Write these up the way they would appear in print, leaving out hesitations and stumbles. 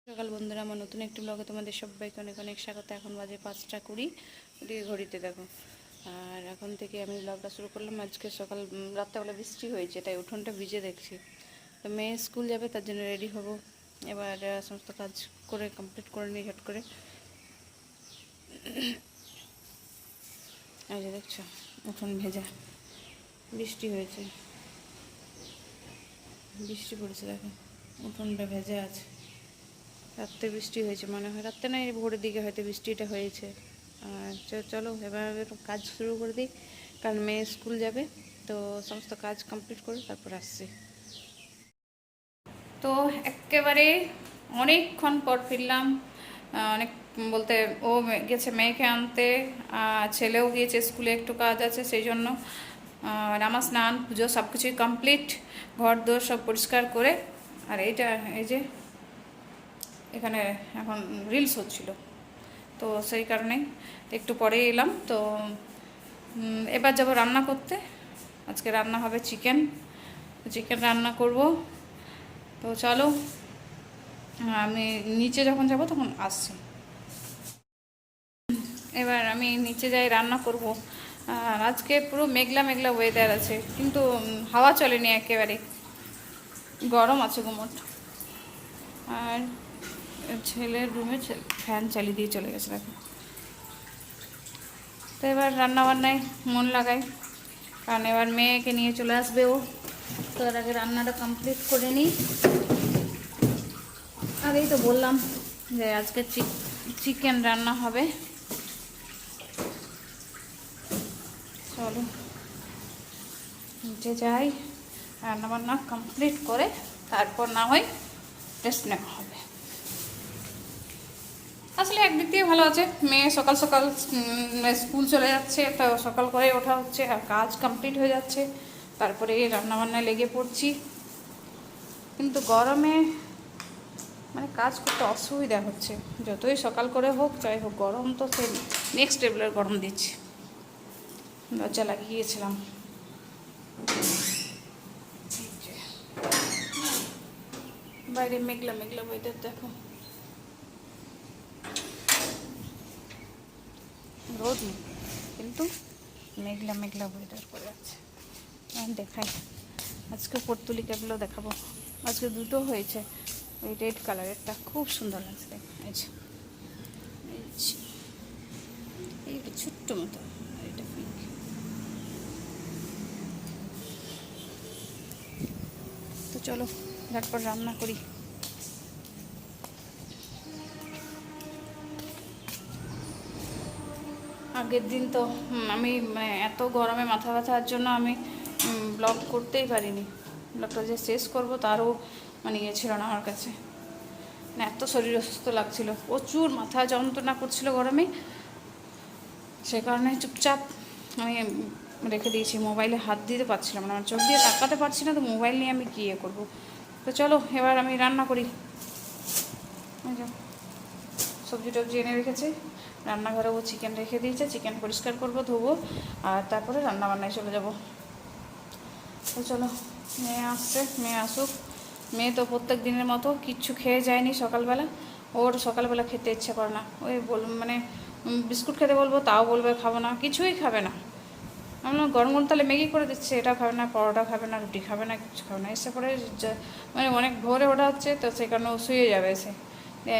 সকাল বন্ধুরা, আমার নতুন একটি ব্লগে তোমাদের সবাইকে অনেক অনেক স্বাগত। এখন বাজে 5টা 20, ওদিকে ঘড়িতে দেখো। আর এখন থেকে আমি ব্লগটা শুরু করলাম। আজকে সকাল রাত্রেবেলা বৃষ্টি হয়েছে, তাই উঠোনটা ভিজে দেখছি। তো মেয়ে স্কুল যাবে, তার জন্য রেডি হব। এবার সমস্ত কাজ করে কমপ্লিট করে নিই ঝট করে। এই যে দেখছো, উঠোন ভেজা, বৃষ্টি হয়েছে, বৃষ্টি পড়েছে দেখো, উঠোনটা ভেজা আছে। রাত্রে বৃষ্টি হয়েছে মনে হয়, রাত্রে না ভোরের দিকে হয়তো বৃষ্টিটা হয়েছে। আর চলো এবার কাজ শুরু করে দিই, কারণ মেয়ে স্কুল যাবে। তো সমস্ত কাজ কমপ্লিট করে তারপর আসছি। তো একেবারে অনেকক্ষণ পর ফিরলাম। অনেক বলতে ও গেছে মেয়েকে আনতে, ছেলেও গিয়েছে স্কুলে, একটু কাজ আছে সেই জন্য। আমার স্নান পুজো সব কিছুই কমপ্লিট, ঘর দোর সব পরিষ্কার করে। আর এইটা এই যে এখানে এখন রিলস হচ্ছিল, তো সেই কারণেই একটু পরে এলাম। তো এবার যাব রান্না করতে। আজকে রান্না হবে চিকেন রান্না করব। তো চলো, আমি নিচে যখন যাব তখন আসছি। এবার আমি নিচে যাই, রান্না করব। আর আজকে পুরো মেঘলা মেঘলা ওয়েদার আছে, কিন্তু হাওয়া চলেনি, একেবারে গরম আছে গুমোট। আর ছেলের রুমে ফ্যান চালিয়ে দিয়ে চলে গেছে দেখো। তো এবার রান্নাবান্নায় মন লাগাই, কারণ এবার মেয়েকে নিয়ে চলে আসবে ও। তো এর আগে রান্নাটা কমপ্লিট করে নিই। আগেই তো বললাম যে আজকে চিকেন রান্না হবে। চলো নিচে যাই, রান্নাবান্না কমপ্লিট করে তারপর না হয় রেস্ট নেওয়া হবে। আসলে একদিক দিয়ে ভালো আছে, মেয়ে সকাল সকাল স্কুল চলে যাচ্ছে, তো সকাল করে ওঠা হচ্ছে আর কাজ কমপ্লিট হয়ে যাচ্ছে, তারপরে রান্নাবান্নায় লেগে পড়ছি। কিন্তু গরমে মানে কাজ করতে অসুবিধা হচ্ছে, যতই সকাল করে হোক যাই হোক, গরম তো সে নেক্সট লেভেলের গরম দিচ্ছে। দরজা লাগিয়েছিলাম। বাইরে মেঘলা মেঘলা ওয়েদার দেখো, রোদ নেই কিন্তু মেঘলা মেঘলা ওয়েদার করে আছে। দেখাই আজকে পর্তুলিকাগুলো দেখাবো। আজকে দুটো হয়েছে, ওই রেড কালারেরটা খুব সুন্দর লাগছে। এইটা ছোট্ট মতো, এটা পিঙ্ক। তো চলো ঝটপট রান্না করি। আগের দিন তো আমি এত গরমে মাথা ব্যথার জন্য আমি ব্লগ করতেই পারিনি। ব্লগটা যে শেষ করবো তারও ইয়ে ছিল না আমার কাছে, এত শরীর অসুস্থ লাগছিল, প্রচুর মাথা যন্ত্রণা করছিল গরমে। সে কারণে চুপচাপ আমি রেখে দিয়েছি, মোবাইলে হাত দিতে পারছিলাম না, আমার চোখ দিয়ে তাকাতে পারছি না, তো মোবাইল নিয়ে আমি কী করবো। তো চলো এবার আমি রান্না করি। সবজি টবজি এনে রেখেছি, রান্নাঘরে ও চিকেন রেখে দিয়েছে, চিকেন পরিষ্কার করবো, ধোবো, আর তারপরে রান্নাবান্নায় চলে যাব। তো চলো, মেয়ে আসছে, মেয়ে আসুক। মেয়ে তো প্রত্যেক দিনের মতো কিচ্ছু খেয়ে যায়নি সকালবেলা, ওর সকালবেলা খেতে ইচ্ছে করে না। ওই বিস্কুট খেতে বলবো তাও বলবে খাবো না, কিছুই খাবে না। আমি গরম গরম তাহলে ম্যাগি করে দিচ্ছে, এটা খাবে না, পরোটা খাবে না, রুটি খাবে না, কিছু খাবে না। এসে পরে অনেক ভোরে ওঠা হচ্ছে, তো সেই কারণে ও শুয়ে যাবে। এসে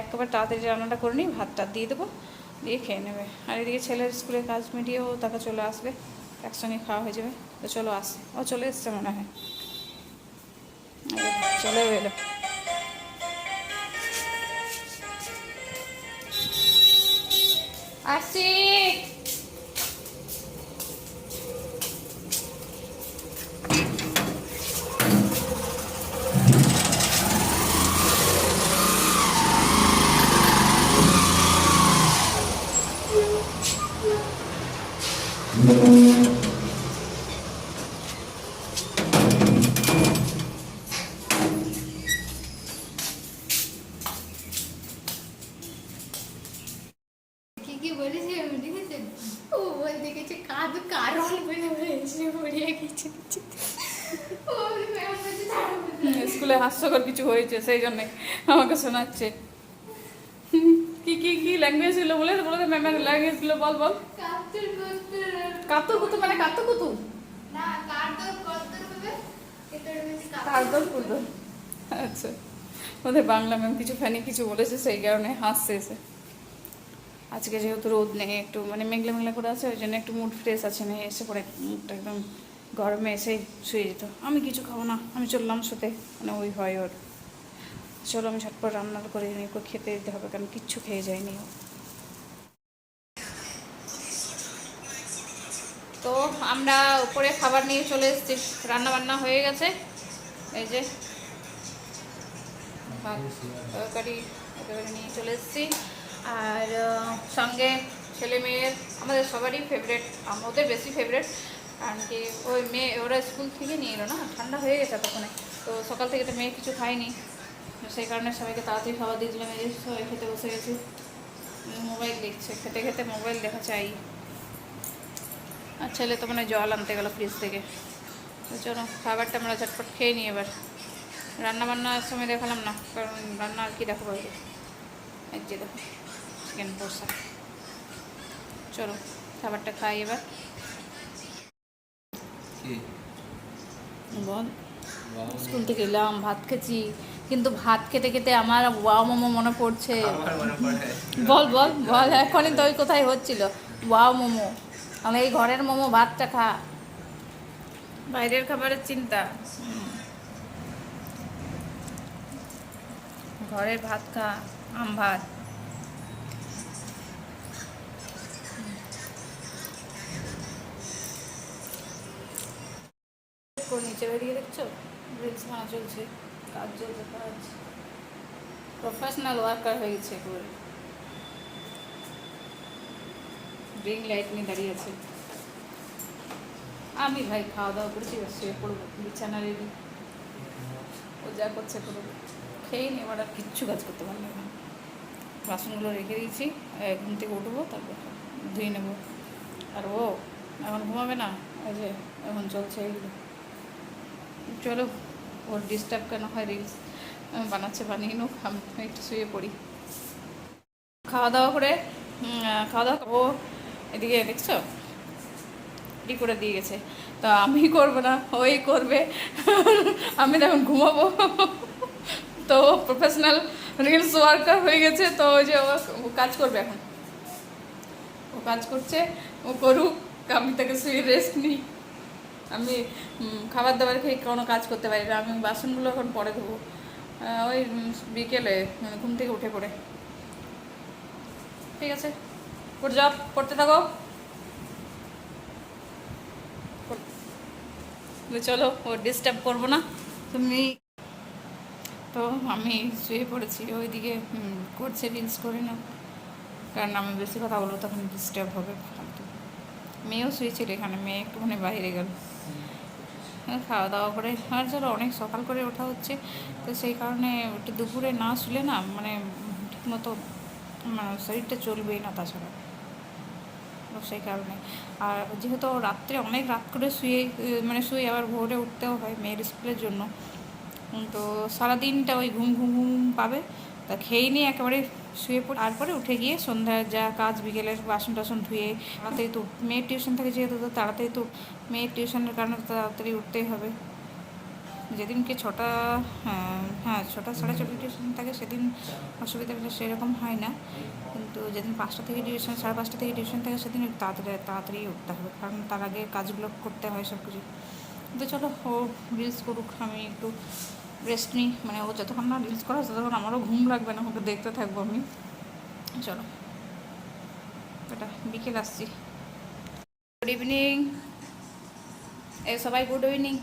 একেবারে তাড়াতাড়ি রান্নাটা করে নিই, ভাতটা দিয়ে দেবো, দিয়ে খেয়ে নেবে। আর এদিকে ছেলের স্কুলের কাজ মিটিয়েও তাকে চলে আসবে, একসঙ্গে খাওয়া হয়ে যাবে। তো চলো আসে, ও চলে এসছে মনে হয়, চলেও এলো। আসি। কি বলেছি আমি দেখেছি, ও বল দেখেছি কাজ কারণ বলে হয়েছে পড়িয়ে গেছে। স্কুলে হাস্যকর কিছু হয়েছে, সেই জন্যে আমাকে শোনাচ্ছে। কি কি কি ল্যাঙ্গুয়েজ ছিল বলে বলে ম্যামের ল্যাঙ্গুয়েজ ছিল, বল বল। কাতর কুতু মানে কাতর কুতু না, কাতর কতর হবে কেতর মিন্স কাতর কুতু। আচ্ছা, ওদের বাংলা ম্যাম কিছু ফানি কিছু বলেছে, সেই কারণে হাসছে এসে। আজকে যেহেতু রোদ নেই, একটু মানে মেঘলা মেঘলা করে আছে, ওই জন্য একটু মুড ফ্রেশ আছে না, এসে পরে মুডটা একদম গরমে এসেই শুয়ে যেত। আমি কিছু খাবো না, আমি চললাম শুতে, মানে ওই হয় ওর। চলো আমি ঝটপট রান্না করে নিই, ওকে খেতে দিতে হবে, কারণ কিচ্ছু খেয়ে যায়নি ও। তো আমরা উপরে খাবার নিয়ে চলে এসেছি, রান্না বান্না হয়ে গেছে। এই যে ভাত তরকারি একেবারে নিয়ে চলে এসেছি। আর সঙ্গে ছেলে মেয়ের, আমাদের সবারই ফেভারেট, আমাদের বেশি ফেভারেট, কারণ কি ওই মেয়ে ওরা স্কুল থেকে নিয়ে এলো না, ঠান্ডা হয়ে গেছে তখন। তো সকাল থেকে তো মেয়ে কিছু খায়নি, সেই কারণে সবাইকে তাড়াতাড়ি খাবার দিয়েছিলাম। এই যে সবাই খেতে বসে গেছি, মোবাইল দেখছে, খেতে খেতে মোবাইল দেখা চাই। আর ছেলে তো মানে জল আনতে গেল ফ্রিজ থেকে। তো চলো খাবারটা আমরা ঝটপট খেয়ে নিই এবার। রান্না বান্নার সময় দেখালাম না, কারণ রান্না আর কি দেখাবো। এই যে দেখো চিকেন কষা। চলো খাবারটা খাই এবার। বল, স্কুল থেকে এলাম, ভাত খেয়েছি, কিন্তু ভাত খেতে খেতে আমার ওয়াও মোমো মনে পড়ছে। বল বল বল, এখনই তো ওই কোথায় হচ্ছিল ওয়াও মোমো। আমি এই ঘরের মোমো, ভাতটা খা, বাইরের খাবারের চিন্তা। ঘরের ভাত খা, আম ভাত। নিচে বেরিয়ে দেখছো রিলস বানা চলছে, কাজ চলছে, কাজ প্রফেশনাল ওয়ার্কার হয়ে গেছে একেবারে। রিং লাইট নিয়ে দাঁড়িয়ে আছে। আমি ভাই খাওয়া দাওয়া করেছি, এবার শুয়ে পড়বো, বিছানা রেডি, ও যা করছে করবো, খেয়ে নিয়ে এবার আর কিচ্ছু কাজ করতে পারলাম না। বাসনগুলো রেখে দিয়েছি, ঘুম থেকে উঠবো, তারপর ধুয়ে নেবো। আর ও এখন ঘুমাবে না, ওই যে এখন চলছে এইগুলো। চলো ওর ডিস্টার্ব কেন হয়, রিলস বানাচ্ছে, বানিয়ে নোক, আমি একটু শুয়ে পড়ি। খাওয়া দাওয়া করে খাওয়া দাওয়া ও এদিকে দেখছো রেডি করে দিয়ে গেছে, তো আমি করবো না, ওই করবে। আমি তখন ঘুমাবো। তো প্রফেশনাল রিলস ওয়ার্কার হয়ে গেছে, তো ওই যে ও কাজ করবে এখন, ও কাজ করছে, ও করুক, আমি তাকে শুয়ে রেস্ট নিই। আমি খাবার দাবার খেয়ে কোনো কাজ করতে পারি না, আমি বাসনগুলো এখন পরে ধোবো, ওই বিকেলে মানে ঘুম থেকে উঠে পড়ে। ঠিক আছে, পড়ে যাও, পড়তে থাকো। চলো ও ডিস্টার্ব করবো না তুমি। তো আমি শুয়ে পড়েছি, ওইদিকে করছে রিলস করে না, কারণ আমি বেশি কথা বলবো তখন ডিস্টার্ব হবে ফালতু। মেয়েও শুয়েছিল এখানে, মেয়ে একটুখানি বাইরে গেল। খাওয়া দাওয়া করে, আর চলো অনেক সকাল করে ওঠা হচ্ছে, তো সেই কারণে একটু দুপুরে না শুলে না, মানে ঠিকমতো মানে শরীরটা চলবেই না তাছাড়া, তো সেই কারণে। আর যেহেতু রাত্রে অনেক রাত করে মানে শুয়ে আবার ভোরে উঠতেও হয় মেয়ের স্কুলের জন্য, তো সারাদিনটা ওই ঘুম ঘুম ঘুম পাবে। তা খেয়ে নিয়ে একেবারে শুয়ে পড়ে, তারপরে উঠে গিয়ে সন্ধ্যার যা কাজ, বিকেলের বাসন টাসন ধুয়ে তাড়াতাড়ি তো মেয়ের টিউশন থাকে যেহেতু, তো তাড়াতাড়ি তো মেয়ের টিউশনের কারণে তো তাড়াতাড়ি উঠতেই হবে। যেদিনকে ছটা, হ্যাঁ 6টা 6:30 টিউশন থাকে সেদিন অসুবিধা সেরকম হয় না, কিন্তু যেদিন 5টা থেকে টিউশন, 5:30 থেকে টিউশন থাকে সেদিন তাড়াতাড়ি উঠতে হবে, কারণ তার আগে কাজগুলো করতে হয় সব কিছু। তো চলো ও রিলস করুক, আমি একটু রেস্ট নিই, মানে ও যতক্ষণ না রিলস করা ততক্ষণ আমারও ঘুম লাগবে না, ওকে দেখতে থাকবো আমি। চলো এটা বিকেল আসছি। গুড ইভিনিং সবাই, গুড ইভিনিং।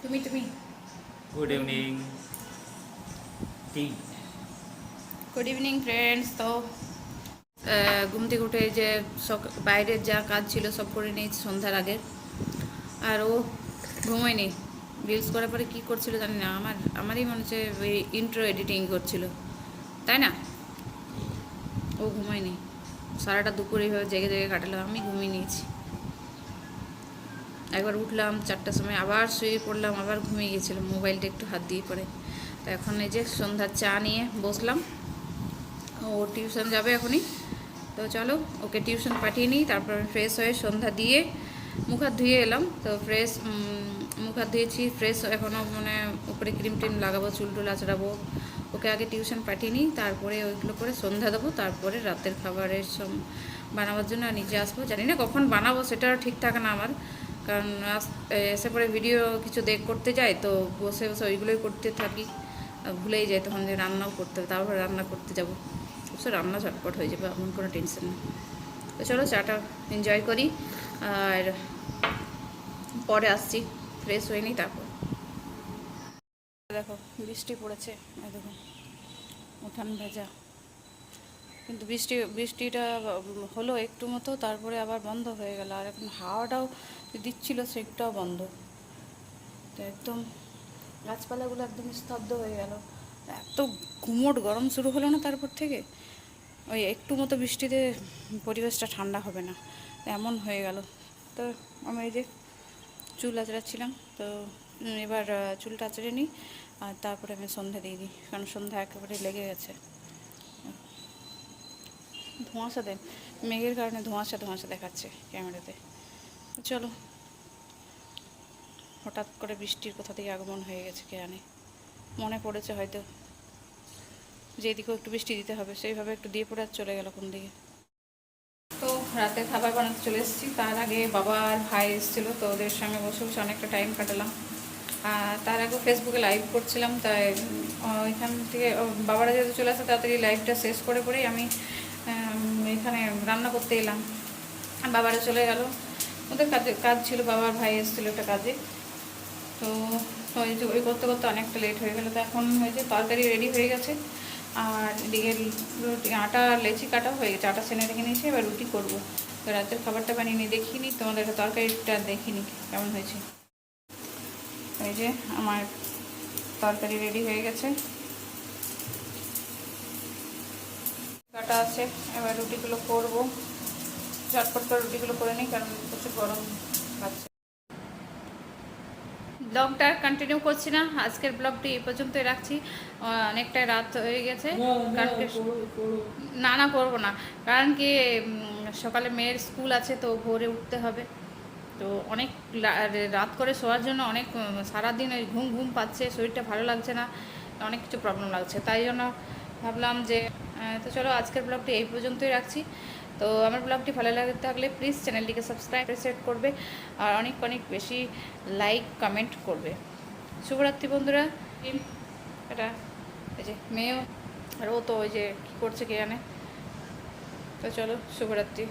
তুমি good evening. Good evening friends. তো ঘুম থেকে উঠে যে বাইরের যা কাজ ছিল সব করে নিয়েছি সন্ধ্যার আগে, আর ও ঘুমোয়নি, রিলস করার পরে কী করছিল জানি না, আমারই মনে হচ্ছে ওই ইন্ট্রো এডিটিং করছিল, তাই না? ও ঘুমোয়নি, সারাটা দুপুর এইভাবে জেগে জেগে কাটালো, আমি ঘুমিয়ে নিয়েছি। একবার উঠলাম 4টার সময়, আবার শুয়ে পড়লাম, আবার ঘুমিয়ে গেছিলাম, মোবাইলটা একটু হাত দিয়ে পড়ে। তো এখন এই যে সন্ধ্যার চা নিয়ে বসলাম। ও টিউশন যাবে এখনই, তো চলো ওকে টিউশন পাঠিয়ে নিই। তারপর ফ্রেশ হয়ে সন্ধ্যা দিয়ে মুখ হাত ধুয়ে এলাম। তো মুখ হাত ধুয়েছি, ফ্রেশ এখনও মানে উপরে ক্রিম টিম লাগাবো, চুল টুল আঁচড়াবো। ওকে আগে টিউশন পাঠিয়ে নিই, তারপরে ওইগুলো করে সন্ধ্যা দেবো, তারপরে রাতের খাবারের বানাবার জন্য নিজে আসবো। জানি না কখন বানাবো, সেটাও ঠিক থাকে না আমার, কারণ এসে পরে ভিডিও কিছু করতে যাই, তো বসে বসে ওইগুলোই করতে থাকি, ভুলেই যাই তখন যে রান্নাও করতে হবে, তারপরে রান্না করতে যাবো। অবশ্য রান্না ঝটপট হয়ে যাবে, এমন কোনো টেনশন নেই। তো চলো চাটা এনজয় করি, আর পরে আসছি, ফ্রেশ হয়ে নিই তারপর। দেখো বৃষ্টি পড়েছে, এই দেখো উঠান ভেজা, কিন্তু বৃষ্টিটা হলো একটু মতো, তারপরে আবার বন্ধ হয়ে গেল। আর এখন হাওয়াটাও দিচ্ছিল, সেটাও বন্ধ। তো একদম গাছপালাগুলো একদম স্তব্ধ হয়ে গেল। এত গুমোট গরম শুরু হলো না তারপর থেকে, ওই একটু মতো বৃষ্টিতে পরিবেশটা ঠান্ডা হবে না, এমন হয়ে গেল। তো আমি এই যে চুল আঁচড়াচ্ছিলাম, তো এবার চুলটা আঁচড়ে নিই, আর তারপরে আমি সন্ধ্যা দিয়ে দিই, কারণ সন্ধ্যা একেবারে লেগে গেছে। ধোঁয়াশা দেন, মেঘের কারণে ধোঁয়াশা দেখাচ্ছে ক্যামেরাতে। চলো, হঠাৎ করে বৃষ্টির কোথা থেকে আগমন হয়ে গেছে কে জানে, মনে পড়েছে হয়তো যেদিকেও একটু বৃষ্টি দিতে হবে, সেইভাবে একটু দিয়ে পড়ে আর চলে গেল কোন দিকে। তো রাতে খাবার বানাতে চলে এসেছি, তার আগে বাবা আর ভাই এসেছিলো, তো ওদের সঙ্গে বসে বসে অনেকটা টাইম কাটালাম। আর তার আগে ফেসবুকে লাইভ করছিলাম, তাই ওইখান থেকে বাবারা যেহেতু চলে আসে, তাড়াতাড়ি লাইভটা শেষ করে পরেই আমি এখানে রান্না করতে এলাম। বাবারা চলে গেল, ওদের কাজ ছিল, বাবার ভাই এসেছিলো একটা কাজে। তো ওই করতে করতে অনেকটা লেট হয়ে গেলো। তো এখন হয়েছে তরকারি রেডি হয়ে গেছে, আর এদিকে রুটি আটা লেচি কাটাও হয়ে গেছে, আটা সেনে রেখে নিয়েছি, এবার রুটি করবো। তো রাতের খাবারটা বানিয়ে নিই, দেখিনি তোমাদের তরকারিটা দেখিনি কেমন হয়েছে। এই যে আমার তরকারি রেডি হয়ে গেছে, কাটা আছে, এবার রুটিগুলো করবো। ঝটপট করে রুটিগুলো করে নিই, কারণ প্রচুর গরম লাগছে। ব্লগটা কন্টিনিউ করছি না, আজকের ব্লগটি এই পর্যন্তই রাখছি। অনেকটাই রাত হয়ে গেছে, কারণ না করবো না, কারণ কি সকালে মেয়ের স্কুল আছে, তো ভোরে উঠতে হবে। তো অনেক রাত করে শোয়ার জন্য অনেক সারাদিন ওই ঘুম ঘুম পাচ্ছে, শরীরটা ভালো লাগছে না, অনেক কিছু প্রবলেম লাগছে, তাই জন্য ভাবলাম যে তো চলো আজকের ব্লগটি এই পর্যন্তই রাখছি। তো আমার ব্লগটি ভালো লাগে থাকলে প্লিজ চ্যানেলটিকে সাবস্ক্রাইব করবে, আর অনেক অনেক বেশি লাইক কমেন্ট করবে। শুভরাত্রি বন্ধুরা। এটা এই যে মেয়েও, আর ও তো ওই যে কী করছে কে জানে। তো চলো শুভরাত্রি।